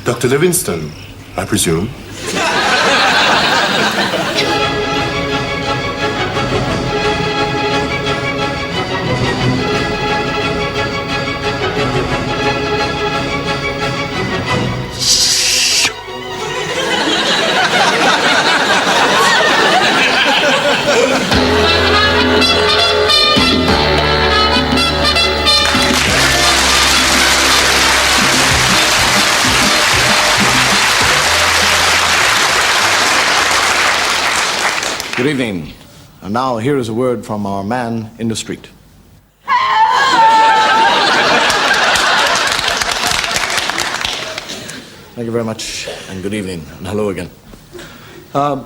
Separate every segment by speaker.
Speaker 1: Dr. Livingston, I presume.
Speaker 2: Good evening. And now here is a word from our man in the street. Thank you very much, and good evening, and hello again. A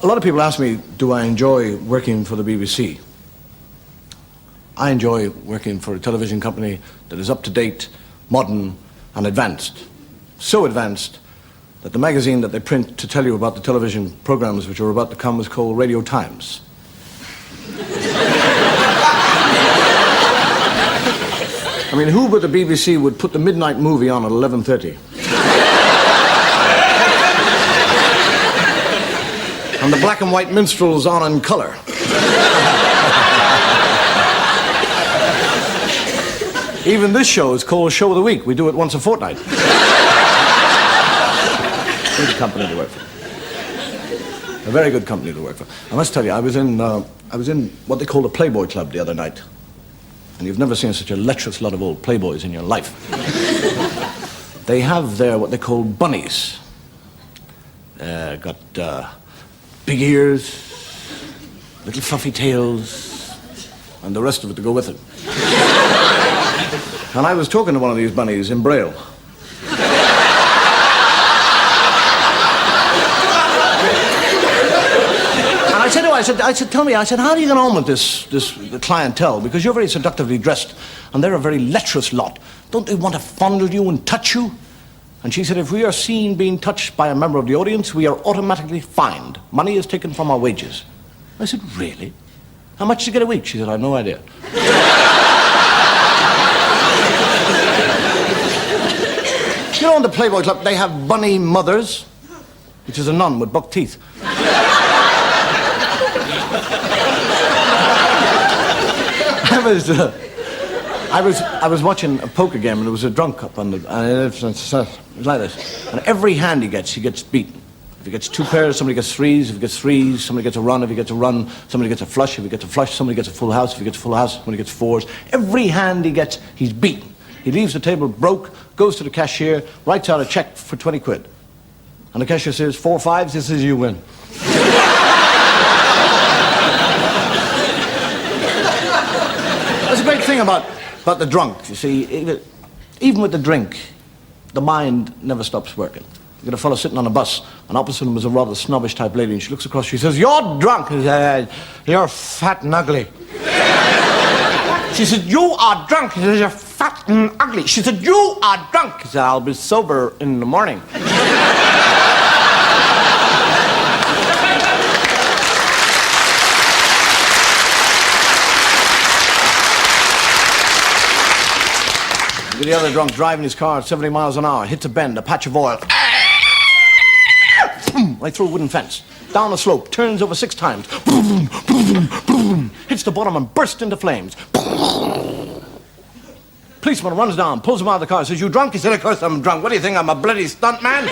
Speaker 2: lot of people ask me, do I enjoy working for the BBC? I enjoy working for a television company that is up-to-date, modern, and advanced. So advanced that the magazine that they print to tell you about the television programs which are about to come is called Radio Times. I mean, who but the BBC would put the midnight movie on at 11:30? And the black and white minstrels on in color. Even this show is called Show of the Week. We do it once a fortnight. Good company to work for. A very good company to work for. I must tell you, I was in what they call the Playboy Club the other night. And you've never seen such a lecherous lot of old playboys in your life. They have there what they call bunnies. Got big ears, little fluffy tails, and the rest of it to go with it. And I was talking to one of these bunnies in Braille. I said, tell me, how do you get on with this clientele? Because you're very seductively dressed, and they're a very lecherous lot. Don't they want to fondle you and touch you? And she said, if we are seen being touched by a member of the audience, we are automatically fined. Money is taken from our wages. I said, really? How much do you get a week? She said, I have no idea. You know, in the Playboy Club, they have bunny mothers, which is a nun with buck teeth. I was watching a poker game, and there was a drunk up on the, and it was like this. And every hand he gets beaten. If he gets two pairs, somebody gets threes. If he gets threes, somebody gets a run. If he gets a run, somebody gets a flush. If he gets a flush, somebody gets a full house. If he gets a full house, somebody gets fours. Every hand he gets, he's beaten. He leaves the table broke, goes to the cashier, writes out a check for 20 quid. And the cashier says, 4 5s, this is you win. That's a great thing about the drunk, you see. Even with the drink, the mind never stops working. You got a fellow sitting on a bus, and opposite him was a rather snobbish type lady, and she looks across, she says, you're drunk. He says, you're fat and ugly. She said, you are drunk. He says, you're fat and ugly. She said, you are drunk. He said, I'll be sober in the morning. The other drunk driving his car at 70 miles an hour, hits a bend, a patch of oil. Like through a wooden fence. Down a slope, turns over 6 times. Hits the bottom and bursts into flames. Policeman runs down, pulls him out of the car, says, you drunk? He said, of course I'm drunk. What do you think, I'm a bloody stunt man?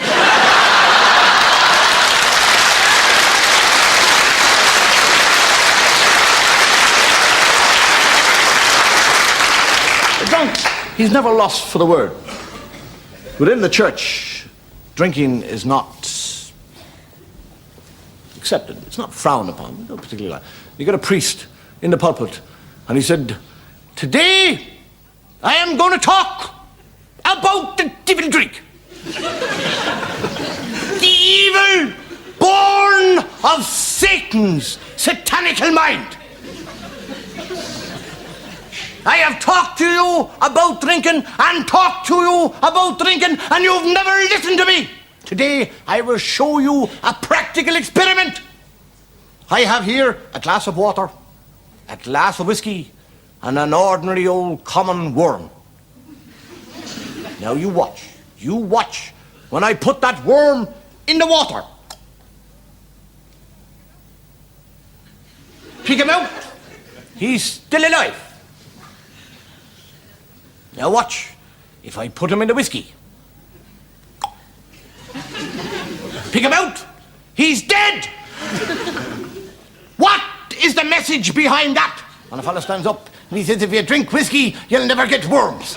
Speaker 2: The drunk, he's never lost for the word. Within the church, drinking is not accepted. It's not frowned upon. No particularly. You got a priest in the pulpit, and he said, today I am going to talk about the devil drink. The evil born of Satan's satanical mind. I have talked to you about drinking and talked to you about drinking, and you've never listened to me. Today, I will show you a practical experiment. I have here a glass of water, a glass of whiskey, and an ordinary old common worm. Now you watch when I put that worm in the water. Pick him out. He's still alive. Now watch if I put him in the whiskey. Pick him out. He's dead. What is the message behind that? And a fella stands up and he says, if you drink whiskey, you'll never get worms.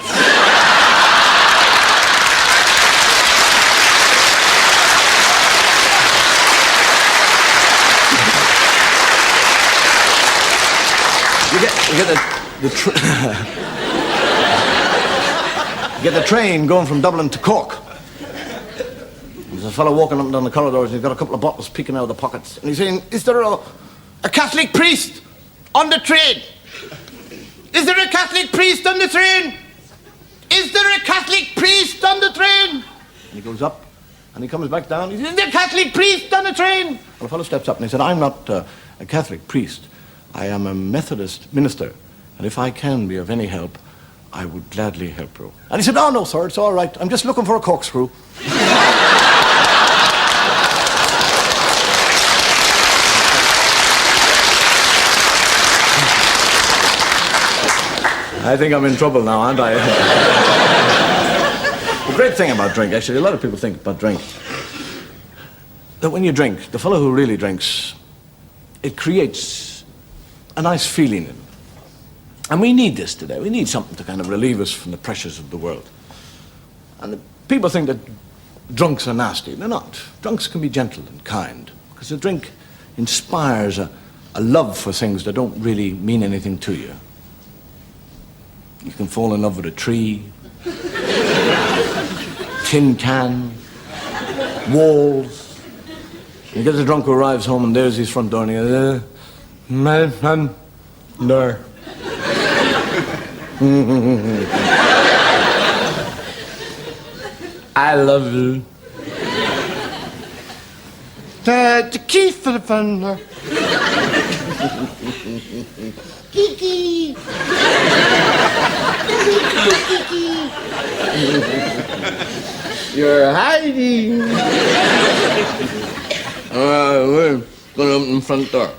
Speaker 2: You get the train going from Dublin to Cork. There's a fellow walking up and down the corridors and he's got a couple of bottles peeking out of the pockets. And he's saying, is there a Catholic priest on the train? Is there a Catholic priest on the train? Is there a Catholic priest on the train? And he goes up and he comes back down. He says, is there a Catholic priest on the train? Well, the fellow steps up and he said, I'm not a Catholic priest. I am a Methodist minister. And if I can be of any help, I would gladly help you. And he said, oh, no, sir, it's all right. I'm just looking for a corkscrew. I think I'm in trouble now, aren't I? The great thing about drink, actually, a lot of people think about drink, that when you drink, the fellow who really drinks, it creates a nice feeling in him. And we need this today. We need something to kind of relieve us from the pressures of the world. And people think that drunks are nasty. They're not. Drunks can be gentle and kind, because a drink inspires a love for things that don't really mean anything to you. You can fall in love with a tree, tin can, walls. You get a drunk who arrives home and there's his front door and he goes, my front door. I love you. The key for the front door. Kiki. You're hiding. We're going to open the front door.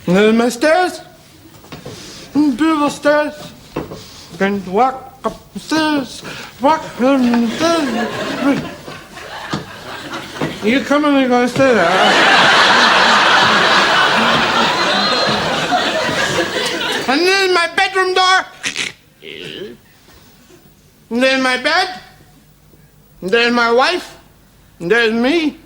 Speaker 2: There's my stairs. Beautiful stairs. Going to walk up the stairs. Walk up the stairs. You come and we're going to stay there. And then my bedroom door. And then my bed. And then my wife. And there's me.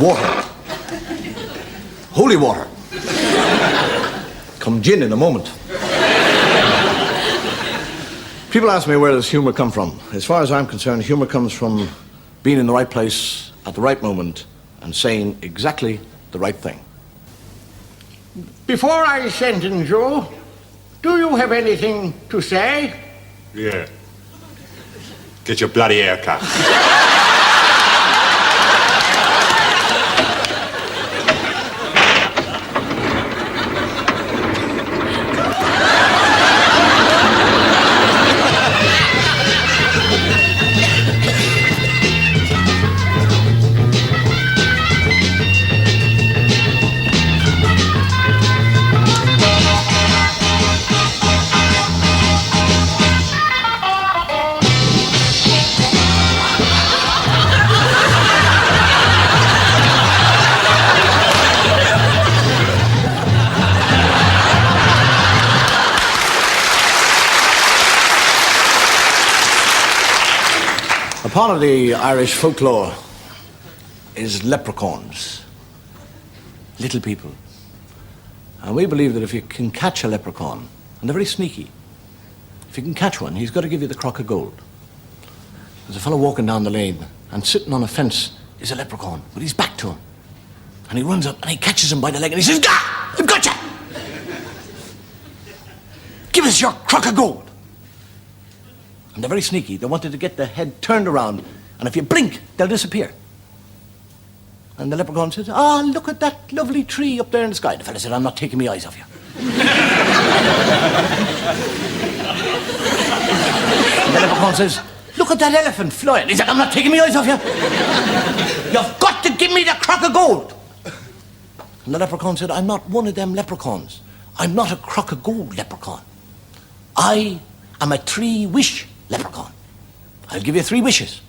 Speaker 2: Water. Holy water. Come gin in a moment. People ask me, where does humor come from? As far as I'm concerned, humor comes from being in the right place at the right moment and saying exactly the right thing. Before I sentence you, do you have anything to say?
Speaker 1: Yeah. Get your bloody haircut.
Speaker 2: A part of the Irish folklore is leprechauns, little people. And we believe that if you can catch a leprechaun, and they're very sneaky, if you can catch one, he's got to give you the crock of gold. There's a fellow walking down the lane, and sitting on a fence is a leprechaun with his back to him. And he runs up and he catches him by the leg and he says, "Gah! I've got you!" give us your crock of gold. And they're very sneaky. They wanted to get the head turned around, and if you blink, they'll disappear. And the leprechaun says, look at that lovely tree up there in the sky. The fella said, I'm not taking my eyes off you. And the leprechaun says, look at that elephant flying. He said, I'm not taking my eyes off you. You've got to give me the crock of gold. And the leprechaun said, I'm not one of them leprechauns. I'm not a crock of gold leprechaun. I am a 3-wish leprechaun. I'll give you 3 wishes.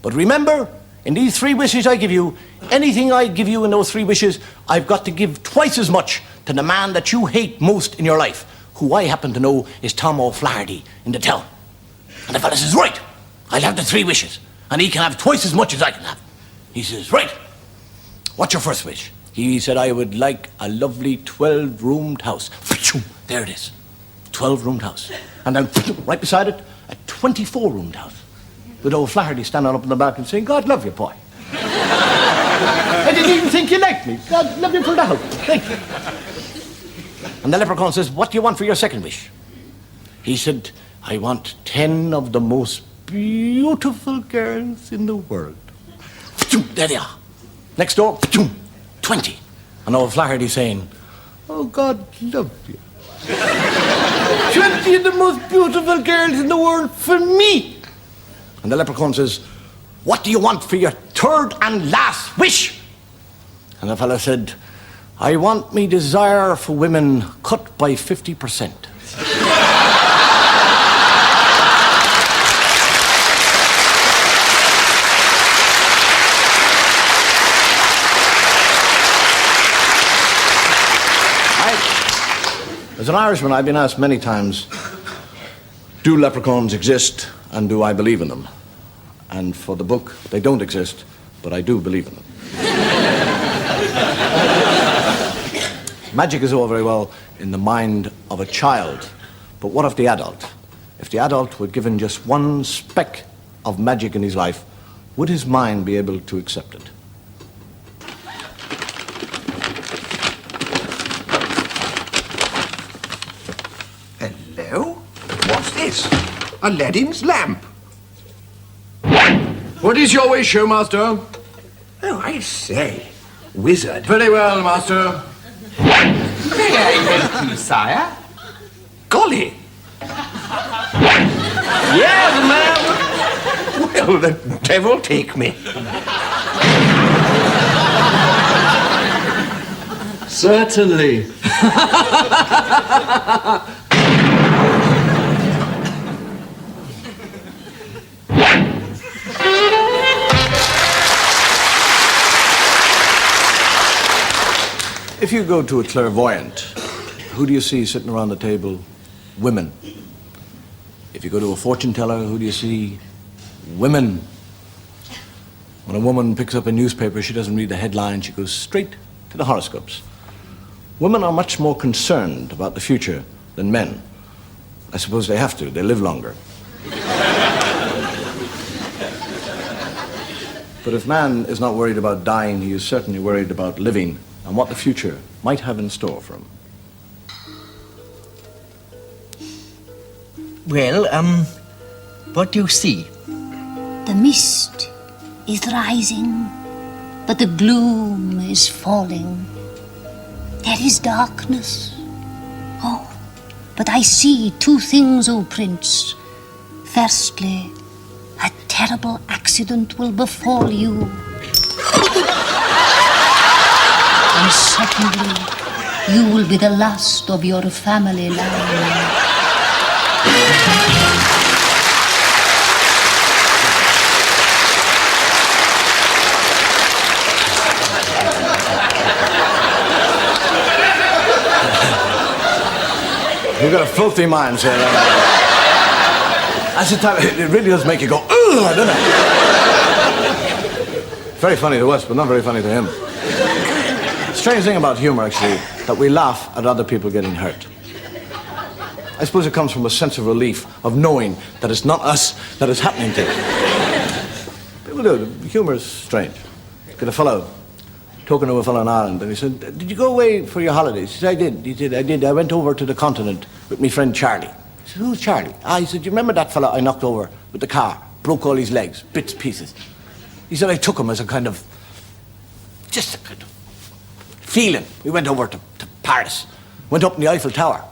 Speaker 2: But remember, in these 3 wishes I give you, anything I give you in those 3 wishes, I've got to give twice as much to the man that you hate most in your life, who I happen to know is Tom O'Flaherty in the town. And the fella says, right, I'll have the 3 wishes, and he can have twice as much as I can have. He says, right, what's your first wish? He said, I would like a lovely 12-roomed house. There it is, 12-roomed house. And then right beside it, a 24-roomed house. With O'Flaherty standing up in the back and saying, God love you, boy. I didn't even think you liked me. God love you for the house. Thank you. And the leprechaun says, what do you want for your second wish? He said, I want 10 of the most beautiful girls in the world. There they are. Next door, 20. And O'Flaherty saying, oh, God love you. 20 of the most beautiful girls in the world for me. And the leprechaun says, what do you want for your third and last wish? And the fellow said, I want me desire for women cut by 50%. As an Irishman, I've been asked many times, do leprechauns exist and do I believe in them? And for the book, they don't exist, but I do believe in them. Magic is all very well in the mind of a child, but what of the adult? If the adult were given just one speck of magic in his life, would his mind be able to accept it?
Speaker 3: Hello? What's this? Aladdin's lamp.
Speaker 4: What is your wish, showmaster?
Speaker 3: Oh, I say. Wizard.
Speaker 4: Very well, master.
Speaker 3: May I help you, sire? Golly.
Speaker 4: Yes, ma'am.
Speaker 3: Well, the devil take me.
Speaker 4: Certainly.
Speaker 2: If you go to a clairvoyant, who do you see sitting around the table? Women. If you go to a fortune teller, who do you see? Women. When a woman picks up a newspaper, she doesn't read the headline, she goes straight to the horoscopes. Women are much more concerned about the future than men. I suppose they have to, they live longer. But if man is not worried about dying, he is certainly worried about living and what the future might have in store for him.
Speaker 5: Well, what do you see?
Speaker 6: The mist is rising, but the gloom is falling. There is darkness. Oh, but I see 2 things, O Prince. Firstly, a terrible accident will befall you. And secondly, you will be the last of your family line.
Speaker 2: You've got a filthy mind, sir. That's the time, it really does make you go, ugh, doesn't it? Very funny to us, but not very funny to him. Strange thing about humor, actually, that we laugh at other people getting hurt. I suppose it comes from a sense of relief, of knowing that it's not us that it's happening to. People do. Humor is strange. Get a fellow talking to a fellow in Ireland, and he said, "Did you go away for your holidays?" He said, "I did." He said, "I did. I went over to the continent with my friend Charlie." He said, "Who's Charlie?" He said, "You remember that fella I knocked over with the car? Broke all his legs, bits, pieces." He said, "I took him as a kind of, just a kind of feeling. We went over to Paris, went up in the Eiffel Tower."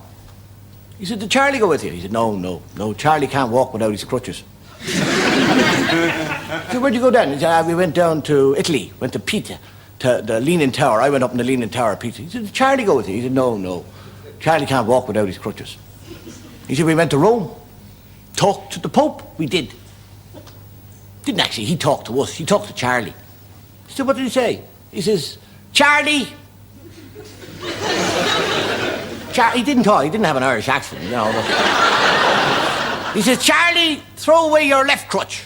Speaker 2: He said, "Did Charlie go with you?" He said, No, Charlie can't walk without his crutches." He said, "Where'd you go then?" He said, "We went down to Italy, went to Pisa, to the Leaning Tower. I went up in the Leaning Tower of Pisa." He said, "Did Charlie go with you?" He said, No, Charlie can't walk without his crutches." He said, "We went to Rome, talked to the Pope." We did. Didn't actually, he talked to us, he talked to Charlie. He said, "What did he say?" He says, "Charlie." He didn't talk, he didn't have an Irish accent, you know. But he says, "Charlie, throw away your left crutch."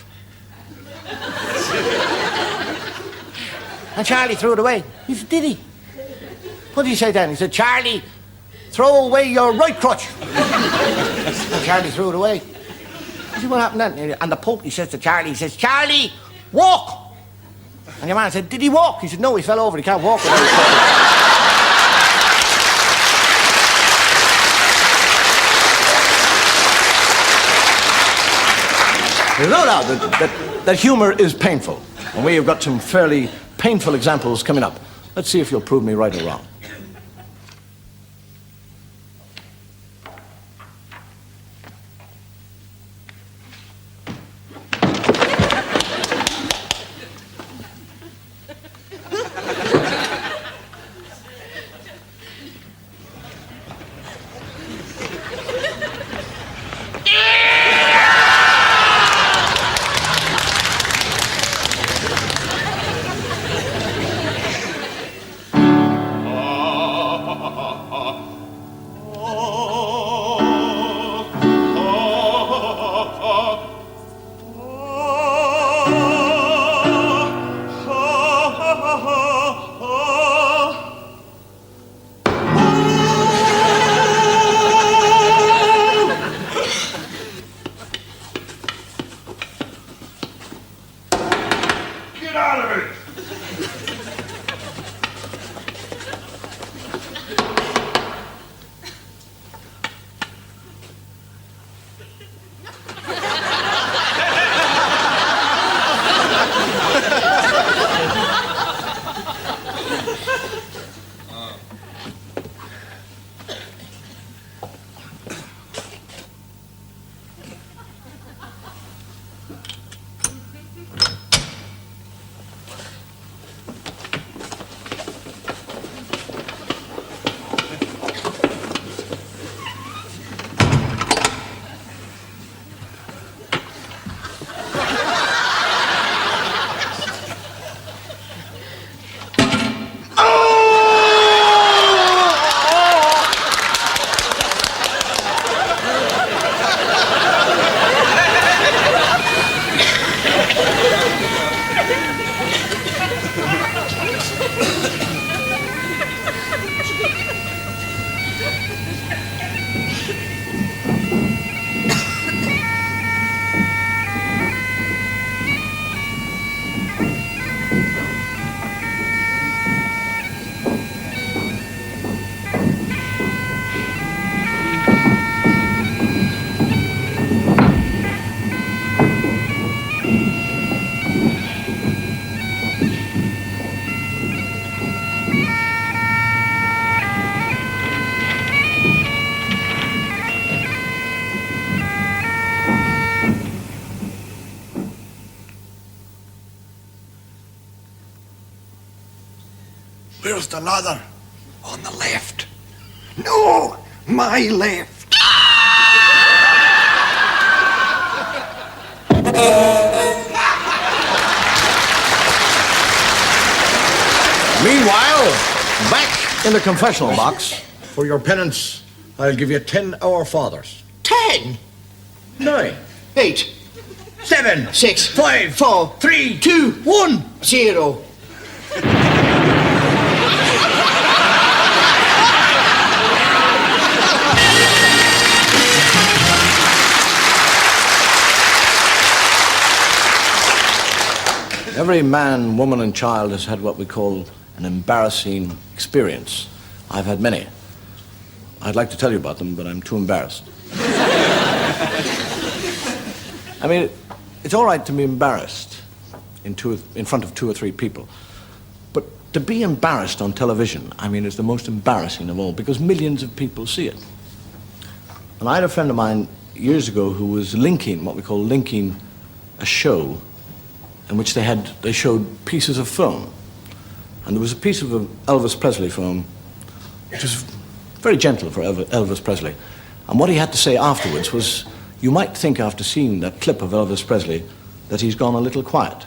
Speaker 2: And Charlie threw it away. He said, "Did he?" What did he say then? He said, "Charlie, throw away your right crutch." And Charlie threw it away. He said, "What happened then?" And the Pope, he says to Charlie, he says, "Charlie, walk." And your man said, "Did he walk?" He said, "No, he fell over, he can't walk without his crutches." There's no doubt that humour is painful, and we have got some fairly painful examples coming up. Let's see if you'll prove me right or wrong.
Speaker 3: Where's the ladder? On the left. No, my left.
Speaker 2: Meanwhile, back in the confessional box, for your penance, I'll give you 10 hour fathers.
Speaker 3: 10,
Speaker 2: 9,
Speaker 3: 8,
Speaker 2: 7,
Speaker 3: 6,
Speaker 2: 5,
Speaker 3: 4,
Speaker 2: 3,
Speaker 3: 2,
Speaker 2: 1.
Speaker 3: 0.
Speaker 2: Every man, woman, and child has had what we call an embarrassing experience. I've had many. I'd like to tell you about them, but I'm too embarrassed. I mean, it's all right to be embarrassed in front of 2 or 3 people. But to be embarrassed on television, I mean, is the most embarrassing of all, because millions of people see it. And I had a friend of mine years ago who was linking, what we call linking, a show in which they showed pieces of film. And there was a piece of an Elvis Presley film, which was very gentle for Elvis Presley. And what he had to say afterwards was, you might think after seeing that clip of Elvis Presley that he's gone a little quiet.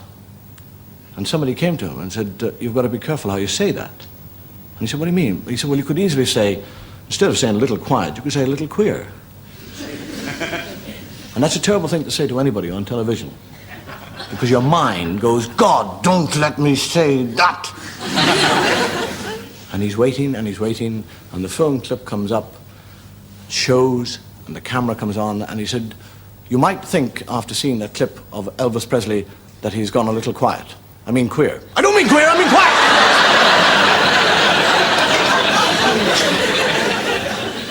Speaker 2: And somebody came to him and said, you've got to be careful how you say that. And he said, what do you mean? He said, well, you could easily say, instead of saying a little quiet, you could say a little queer. And that's a terrible thing to say to anybody on television. Because your mind goes, God, don't let me say that. And he's waiting, and the film clip comes up, shows, and the camera comes on, and he said, you might think, after seeing that clip of Elvis Presley, that he's gone a little quiet. I mean queer. I don't mean queer, I mean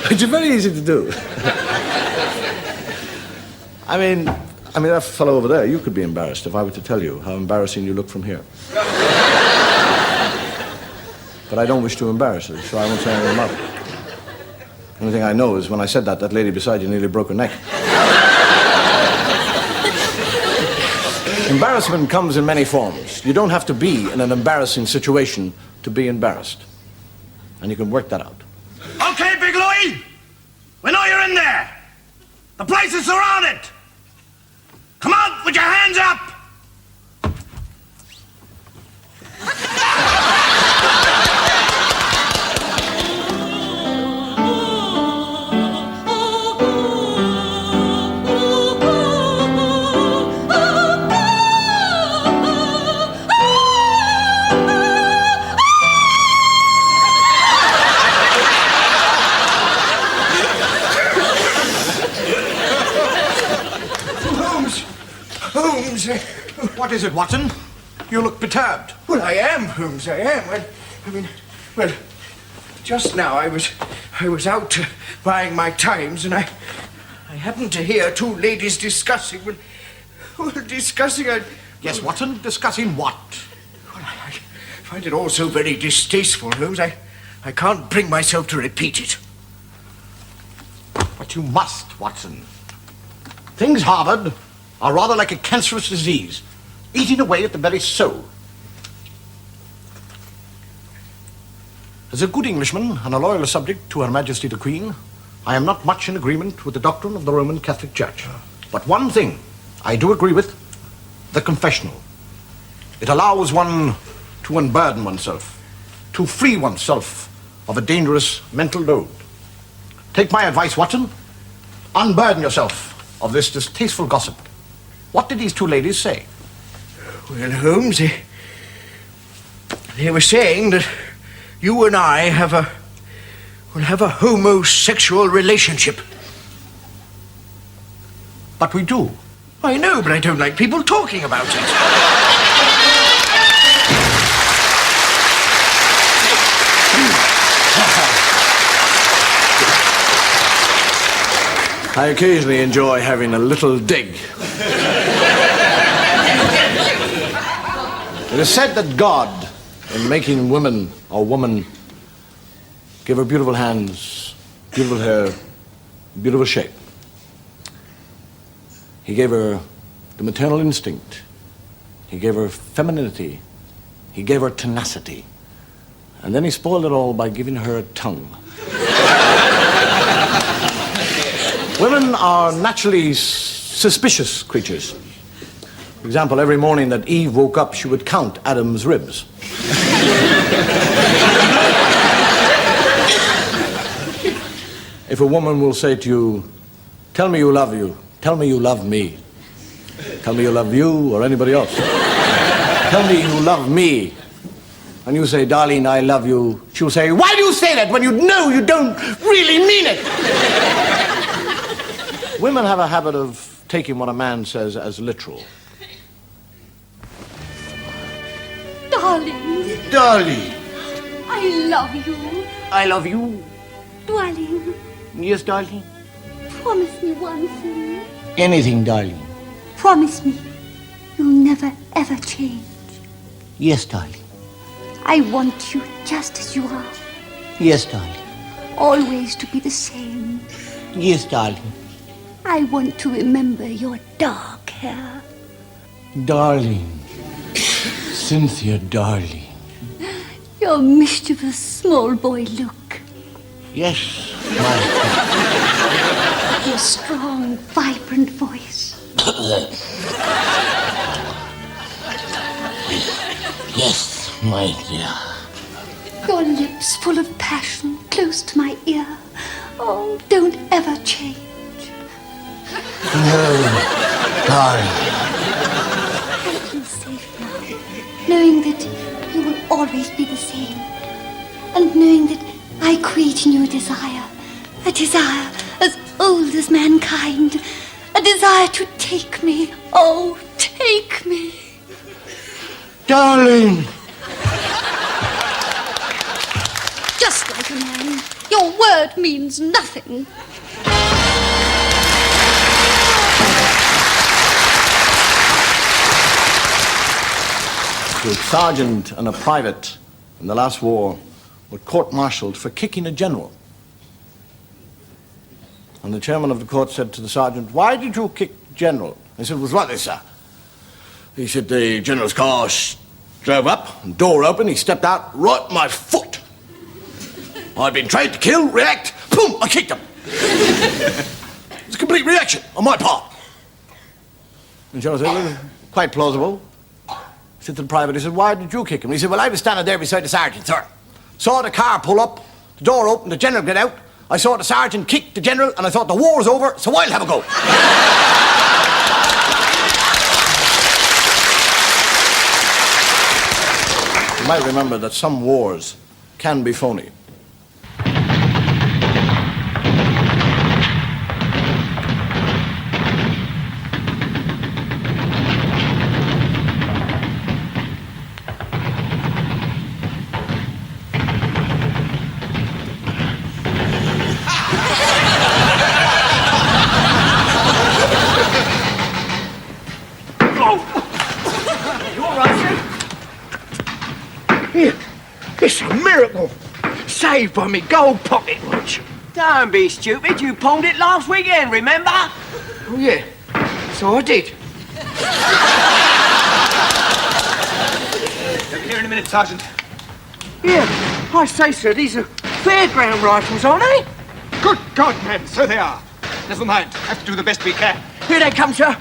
Speaker 2: quiet! It's very easy to do. I mean, that fellow over there, you could be embarrassed if I were to tell you how embarrassing you look from here. But I don't wish to embarrass her, so I won't say anything about it. The only thing I know is when I said that, that lady beside you nearly broke her neck. Embarrassment comes in many forms. You don't have to be in an embarrassing situation to be embarrassed. And you can work that out.
Speaker 3: Okay, Big Louie. We know you're in there. The place is surrounded. Come out with your hands up. Holmes,
Speaker 2: What is it, Watson? You look perturbed.
Speaker 3: well, I am, Holmes, I am. Well, just now I was out buying my Times, and I happened to hear 2 ladies discussing.
Speaker 2: Yes, Watson, discussing what?
Speaker 3: Well, I find it all so very distasteful, Holmes. I can't bring myself to repeat it.
Speaker 2: But you must, Watson. Things, Harvard, are rather like a cancerous disease, eating away at the very soul. As a good Englishman and a loyal subject to Her Majesty the Queen, I am not much in agreement with the doctrine of the Roman Catholic Church. But one thing I do agree with, the confessional. It allows one to unburden oneself, to free oneself of a dangerous mental load. Take my advice, Watson. Unburden yourself of this distasteful gossip. What did these 2 ladies say?
Speaker 3: Well, Holmes, they were saying that you and I have a homosexual relationship.
Speaker 2: But we do.
Speaker 3: I know, but I don't like people talking about it.
Speaker 2: I occasionally enjoy having a little dig. It is said that God, in making woman or woman, gave her beautiful hands, beautiful hair, beautiful shape. He gave her the maternal instinct. He gave her femininity. He gave her tenacity. And then he spoiled it all by giving her a tongue. Women are naturally suspicious creatures. For example, every morning that Eve woke up, she would count Adam's ribs. If a woman will say to you, tell me you love me, tell me you love you or anybody else, tell me you love me, and you say, darling, I love you, she'll say, why do you say that when you know you don't really mean it? Women have a habit of taking what a man says as literal.
Speaker 6: Darling.
Speaker 2: Darling.
Speaker 6: I love you,
Speaker 2: I love you.
Speaker 6: darling.
Speaker 2: Yes, darling.
Speaker 6: Promise me one thing.
Speaker 2: Anything, darling.
Speaker 6: Promise me you'll never ever change.
Speaker 2: Yes, darling.
Speaker 6: I want you just as you are,
Speaker 2: Yes, darling.
Speaker 6: always to be the same.
Speaker 2: Yes, darling.
Speaker 6: I want to remember your dark hair,
Speaker 2: Darling. Cynthia, darling.
Speaker 6: your mischievous small boy look,
Speaker 2: Yes, my...
Speaker 6: your strong, vibrant voice.
Speaker 2: Yes, my dear.
Speaker 6: Your lips full of passion, close to my ear. Oh, don't ever change.
Speaker 2: Darling.
Speaker 6: I feel safe now, knowing that you will always be the same. And knowing that I create in you a desire as old as mankind, a desire to take me, oh, take me.
Speaker 2: Darling.
Speaker 6: Just like a man, your word means nothing.
Speaker 2: A sergeant and a private in the last war were court-martialed for kicking a general. And the chairman of the court said to the sergeant, "Why did you kick the general?" He said, "It was rightly, sir." He said, "The general's car drove up, and door open, he stepped out, right at my foot. I'd been trained to kill, react, boom, I kicked him." It's a complete reaction on my part. And the general said, "Well, quite plausible." He said to the private, he said, "Why did you kick him?" He said, "Well, I was standing there beside the sergeant, sir. Saw the car pull up, the door open, the general get out. I saw the sergeant kick the general, and I thought the war was over, so I'll have a go." You might remember that some wars can be phony.
Speaker 3: It's a miracle. Saved by me gold pocket watch.
Speaker 7: Don't be stupid. You pawned it last weekend, remember?
Speaker 3: Oh, yeah. So I did.
Speaker 7: They'll be here in a minute, Sergeant.
Speaker 3: Yeah, I say, sir, these are fairground rifles, aren't they?
Speaker 7: Good God, man, so they are. Never mind. Have to do the best we can.
Speaker 3: Here they come, sir.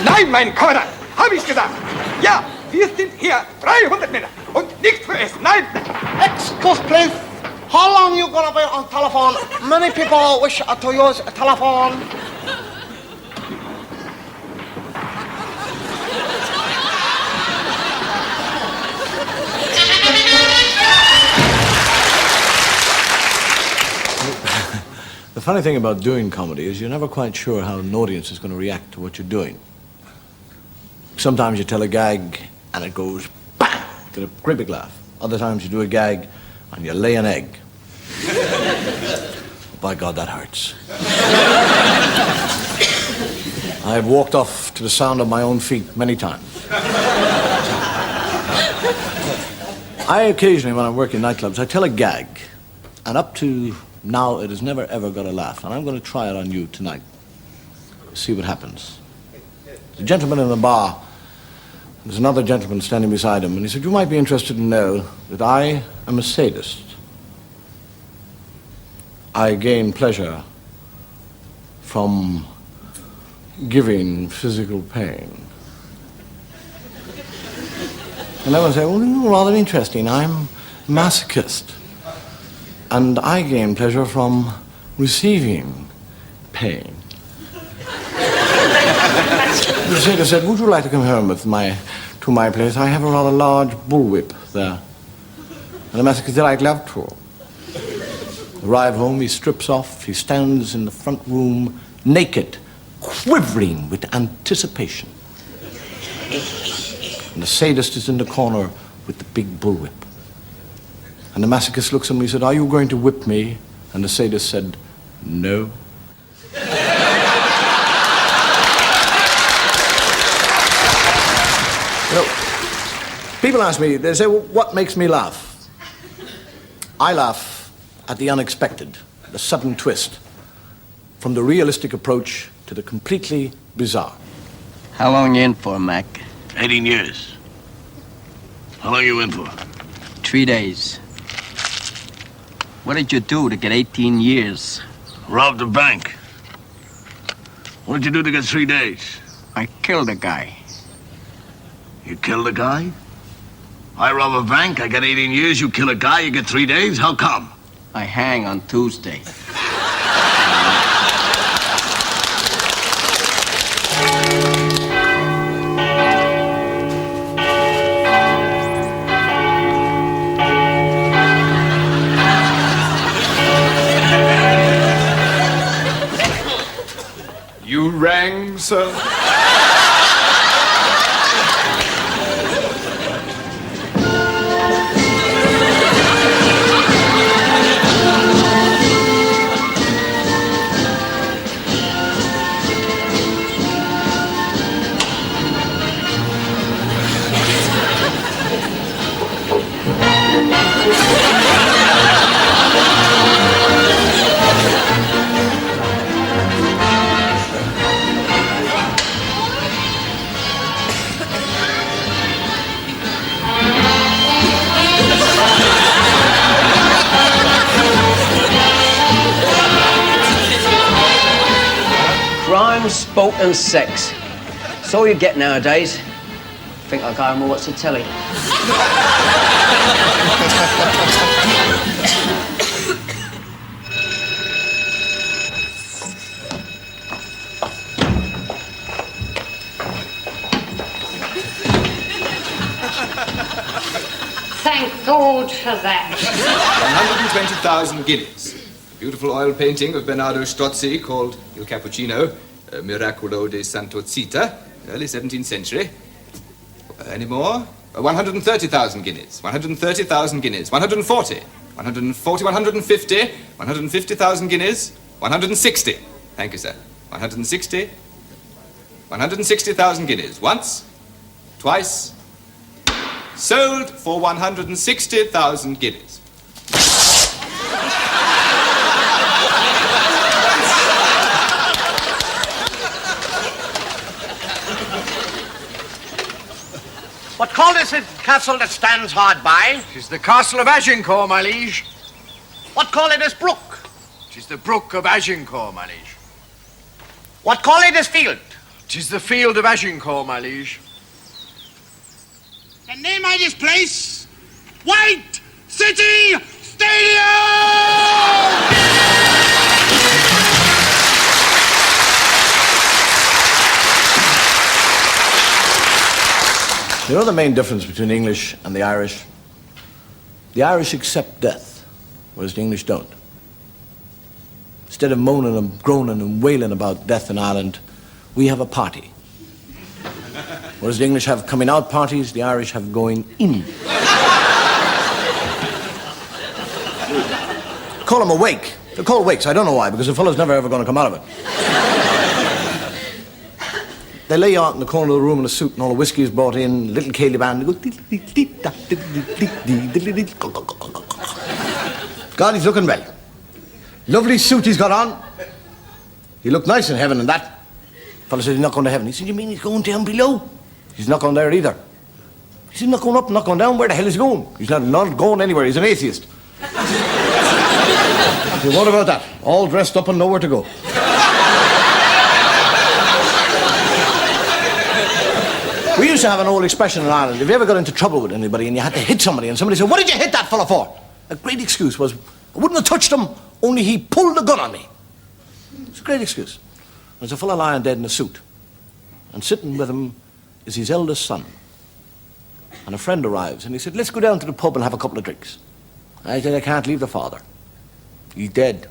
Speaker 7: Nein, mein Korder. Hab ich gesagt. Ja, wir sind hier 300 Männer. Und nichts für Essen. Nein.
Speaker 8: Excuse, please. How long you gonna be on telephone? Many people wish to use a telephone.
Speaker 2: The funny thing about doing comedy is you're never quite sure how an audience is going to react to what you're doing. Sometimes you tell a gag and it goes bang, get a great big laugh. Other times you do a gag and you lay an egg. By God, that hurts. I've walked off to the sound of my own feet many times. I occasionally, when I'm working nightclubs, I tell a gag, and up to now it has never ever got a laugh, and I'm going to try it on you tonight. See what happens. The gentleman in the bar, there's another gentleman standing beside him, and he said, "You might be interested to know that I am a sadist. I gain pleasure from giving physical pain." And I would say, "Well, rather interesting. I'm a masochist. And I gain pleasure from receiving pain." The sailor said, "Would you like to come home with to my place? I have a rather large bullwhip there." And the masochist said, "I'd love to." Arrive home, he strips off, he stands in the front room naked quivering with anticipation. And the sadist is in the corner with the big bullwhip. And the masochist looks at me and said, "Are you going to whip me?" And the sadist said, "No." You know, people ask me, they say, "Well, what makes me laugh?" I laugh at the unexpected, the sudden twist, from the realistic approach to the completely bizarre.
Speaker 5: How long you in for, Mac?
Speaker 9: 18 years. How long you in for?
Speaker 5: 3 days. What did you do to get 18 years?
Speaker 9: Robbed a bank. What did you do to get 3 days?
Speaker 5: I killed a guy.
Speaker 9: You killed a guy? I rob a bank, I get 18 years. You kill a guy, you get 3 days? How come?
Speaker 5: I hang on Tuesday.
Speaker 7: You rang, sir?
Speaker 5: Crime, sport and sex. That's all you get nowadays. Think like I know what's the telly.
Speaker 10: Thank God for that.
Speaker 11: 120,000 guineas. A beautiful oil painting of Bernardo Strozzi called Il Cappuccino, Miracolo de Santo Zita, early 17th century. Any more? 130,000 guineas. 130,000 guineas. 140. 140, 150. 150,000 guineas. 160. Thank you, sir. 160. 160,000 guineas. Once. Twice. Sold for 160,000 guineas.
Speaker 8: What call this castle that stands hard by?
Speaker 3: 'Tis the castle of Agincourt, my liege.
Speaker 8: What call it this brook?
Speaker 3: 'Tis the brook of Agincourt, my liege.
Speaker 8: What call it this field?
Speaker 3: 'Tis the field of Agincourt, my liege.
Speaker 8: The name of this place? White City Stadium!
Speaker 2: You know the main difference between the English and the Irish? The Irish accept death, whereas the English don't. Instead of moaning and groaning and wailing about death in Ireland, we have a party. Whereas the English have coming out parties, the Irish have going in. Call them a wake. They're called wakes. I don't know why, because the fellow's never ever going to come out of it. They lay out in the corner of the room in a suit and all the whiskey is brought in, little Cayley band, they go... God, he's looking well. Lovely suit he's got on. He looked nice in heaven and that. The fellow said he's not going to heaven. He said, "You mean he's going down below?" He's not going there either. He said, "Not going up, not going down. Where the hell is he going?" He's not going anywhere. He's an atheist. I said, "What about that? All dressed up and nowhere to go." We used to have an old expression in Ireland. If you ever got into trouble with anybody and you had to hit somebody and somebody said, "What did you hit that fella for?" A great excuse was, "I wouldn't have touched him, only he pulled the gun on me." It's a great excuse. There's a fella lying dead in a suit. And sitting with him is his eldest son. And a friend arrives and he said, "Let's go down to the pub and have a couple of drinks." I said, "I can't leave the father. He's dead."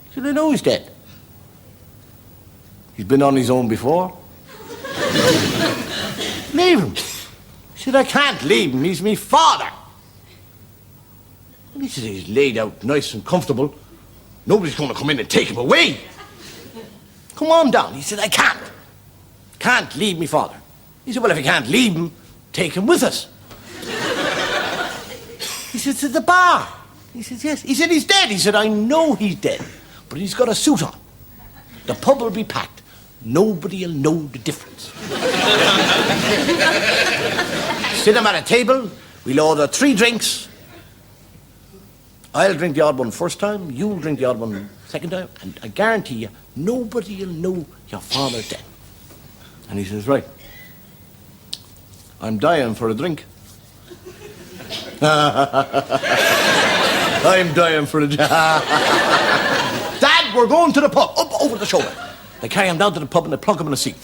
Speaker 2: He said, "I know he's dead." He's been on his own before. Leave him. He said, I can't leave him. He's me father. And he said, he's laid out nice and comfortable. Nobody's going to come in and take him away. Come on down. He said, I can't. Can't leave me father. He said, well, if you can't leave him, take him with us. He said, to the bar. He said, yes. He said, he's dead. He said, I know he's dead, but he's got a suit on. The pub will be packed. Nobody'll know the difference. Sit him at a table. We'll order 3 drinks. I'll drink the odd one first time. You'll drink the odd one second time. And I guarantee you, nobody'll know your father's dead. And he says, right. I'm dying for a drink. I'm dying for a drink. Dad, we're going to the pub. Up over the shoulder. They carry him down to the pub and they plunk him in a seat.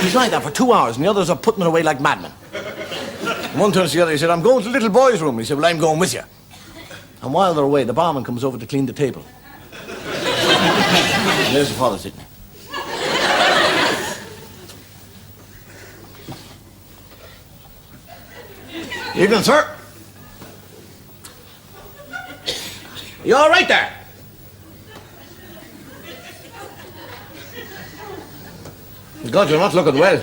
Speaker 2: He's like that for 2 hours, and the others are putting it away like madmen. And one turns to the other, he said, I'm going to the little boy's room. He said, well, I'm going with you. And while they're away, the barman comes over to clean the table. And there's the father sitting. Evening, sir. You all right there? God, you're not looking well.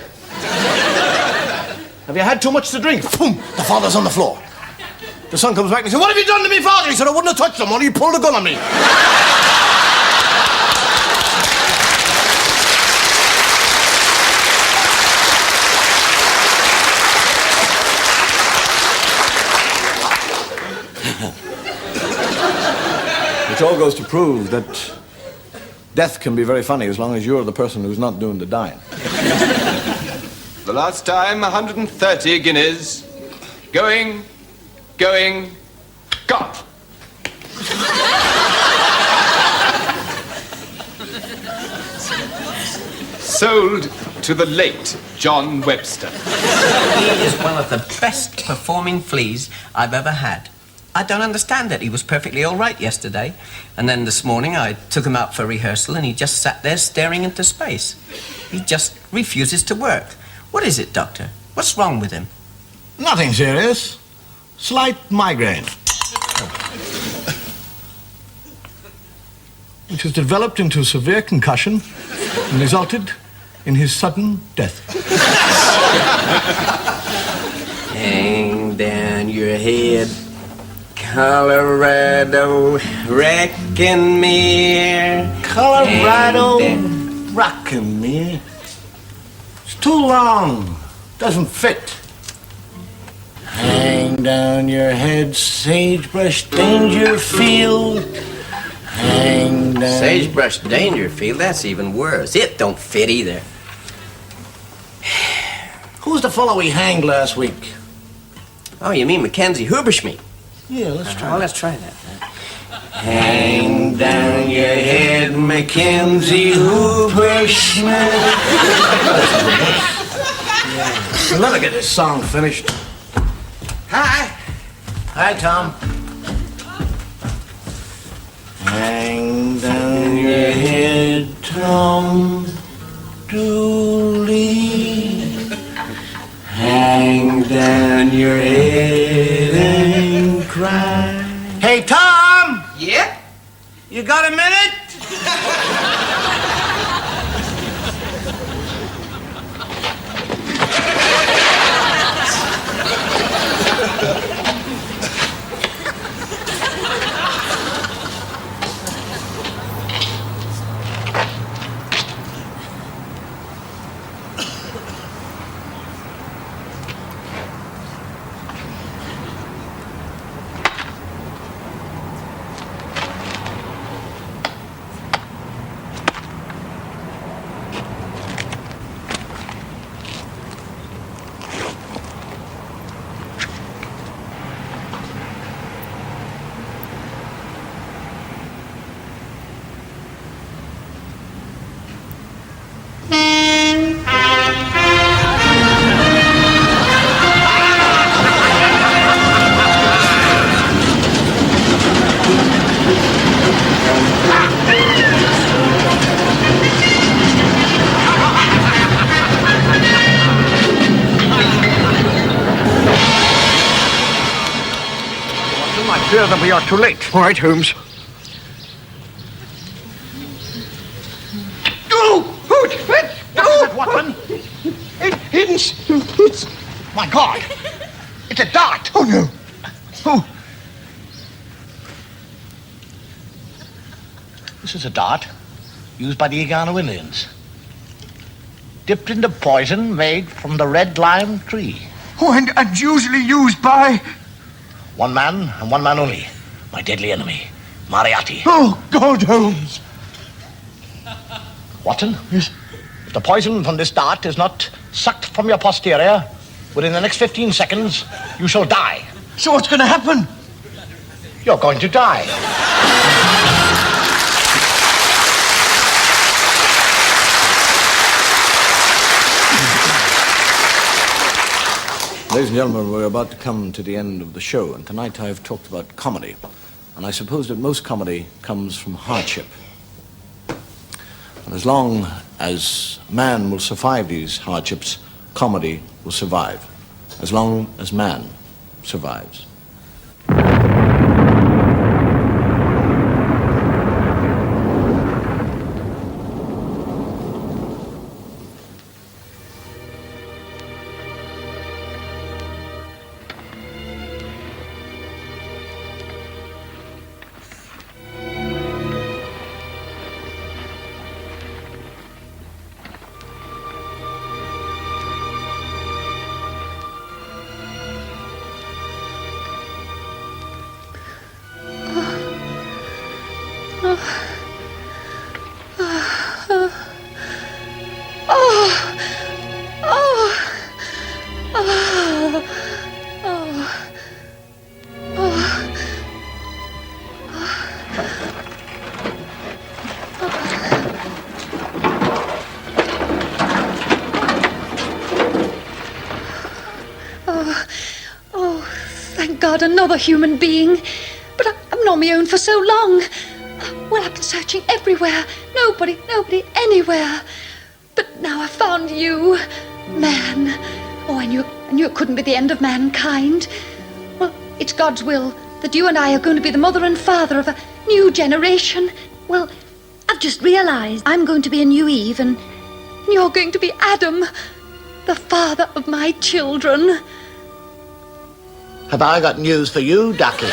Speaker 2: Have you had too much to drink? Boom! The father's on the floor. The son comes back and he said, what have you done to me, father? He said, I wouldn't have touched him, only you pulled a gun on me. Which all goes to prove that death can be very funny as long as you're the person who's not doing the dying.
Speaker 11: The last time, 130 guineas. Going, gone. Sold to the late John Webster.
Speaker 5: He is one of the best performing fleas I've ever had. I don't understand it. He was perfectly all right yesterday. And then this morning I took him out for rehearsal and he just sat there staring into space. He just refuses to work. What is it, Doctor? What's wrong with him?
Speaker 2: Nothing serious. Slight migraine. Which has developed into severe concussion and resulted in his sudden death.
Speaker 5: Hang down your head, Colorado, wrecking me.
Speaker 2: Colorado, rocking me. It's too long. Doesn't fit. Hang down your head, sagebrush Dangerfield. Hang down.
Speaker 5: Sagebrush Dangerfield, that's even worse. It don't fit either.
Speaker 2: Who's the fellow we hanged last week?
Speaker 5: Oh, you mean Mackenzie Huberschmidt?
Speaker 2: Yeah, let's try.
Speaker 5: Oh, let's try that.
Speaker 2: Hang down your head, Mackenzie Huberschmidt. We'll never get this song finished. Hi. Hi, Tom. Hang down your head, Tom Dooley. Hang down your head and cry. Hey, Tom!
Speaker 5: Yeah?
Speaker 2: You got a minute?
Speaker 3: fear that we are too late. All right, Holmes.
Speaker 8: Watson? It's... My God! It's a dart!
Speaker 3: Oh, no. Oh.
Speaker 8: This is a dart used by the Igano Indians. Dipped into poison made from the red lime tree.
Speaker 3: Oh, and usually used by...
Speaker 8: One man and one man only. My deadly enemy, Moriarty.
Speaker 3: Oh, God, Holmes.
Speaker 8: Watson?
Speaker 3: Yes?
Speaker 8: If the poison from this dart is not sucked from your posterior, within the next 15 seconds, you shall die.
Speaker 3: So what's going to happen?
Speaker 8: You're going to die.
Speaker 2: Ladies and gentlemen, we're about to come to the end of the show, and tonight I've talked about comedy. And I suppose that most comedy comes from hardship. And as long as man will survive these hardships, comedy will survive. As long as man survives.
Speaker 12: God, another human being. But I'm not my own for so long. Well, I've been searching everywhere. Nobody, anywhere. But now I found you, man. Oh, I knew it couldn't be the end of mankind. Well, it's God's will that you and I are going to be the mother and father of a new generation. Well, I've just realized I'm going to be a new Eve, and you're going to be Adam, the father of my children.
Speaker 8: Have I got news for you, Ducky?
Speaker 2: As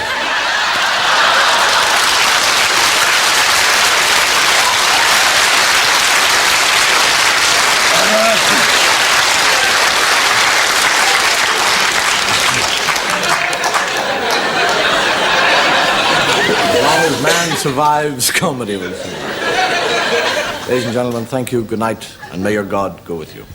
Speaker 2: long as man survives, comedy will survive. Ladies and gentlemen, thank you, good night, and may your God go with you.